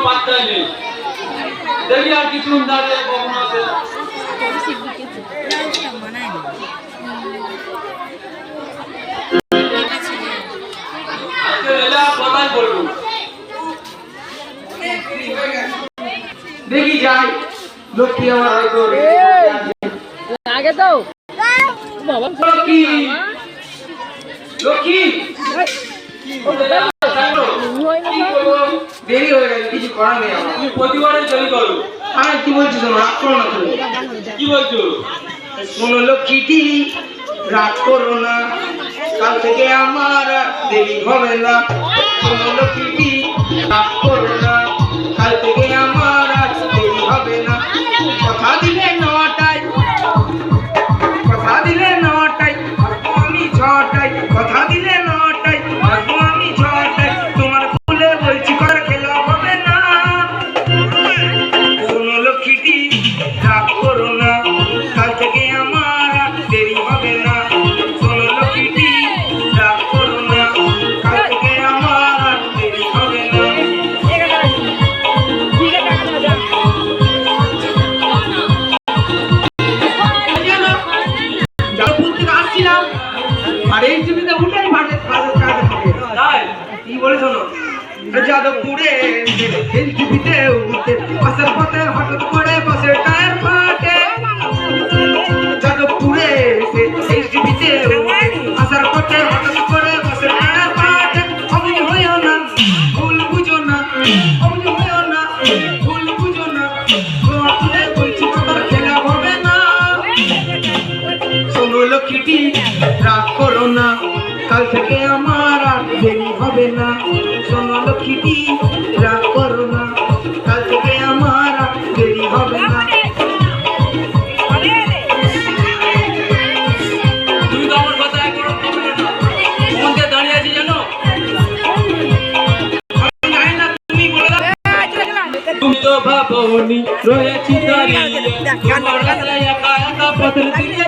পাত্তাই নেই। দেখি আর কিছু দাঁড়িয়ে কখন আছে। কোথায় বলবো দেখি যাই লক্ষ্মী আমার হয়তো আগে তো লক্ষ্মী লক্ষ্মী দেরি হয়ে গেছে কিছু করার নেই আমার। তুমি প্রতিবারে দেরি করো। আমি কি বলছি শোনো রাগ করো না তুমি। কি বলছো? শোনো লক্ষ্মীটি রাগ করো না কাল থেকে আমার দেরি হবে না। শোনো লক্ষ্মীটি রাগ করো না কাল থেকে আমার দেরি হবে না। কথা দিলে নটায় কথা দিলে নটায় আমি ছটায় কথা দিলে নটায় আমি ছটায় তোমার ফুলে বলছি কর খেলা হবে না। শোনো লক্ষ্মীটি রাগ করো না কাল থেকে আমার দেরি হবে না। শোনো লক্ষ্মীটি রাগ করো না কাল থেকে আমার দেরি হবে না। আসছিলাম আর এই জমিতে উঠেই মাঠে কি বলে শোনো যাদবপুরে এই জমিতে উঠতে আসার পথে হঠাৎ করে বাসের টায়ার ফাটে। যাদবপুরে এই জমিতে আসার পথে হঠাৎ করে বাসের টায়ার ফাটে। অমনি হইও না ভুল বুঝো না অমনি হইও না ভুল বুঝো না তোমার বলছি তোমার খেলা হবে না। শোনো লক্ষ্মীটি রাগ করো না কাল থেকে আমার আর দেরি হবে না। শোনো লক্ষ্মীটি রাগ করো না কাল থেকে আমার আর দেরি হবে না। তুমি তো আমার কথা এখনো মনে দাঁড়িয়ে আছি জানো। আমি জানি না তুমি বলে দাও। তুমি তো ভাবনি রয়েছি দাঁড়িয়ে তোমার একা একা পথের দিকে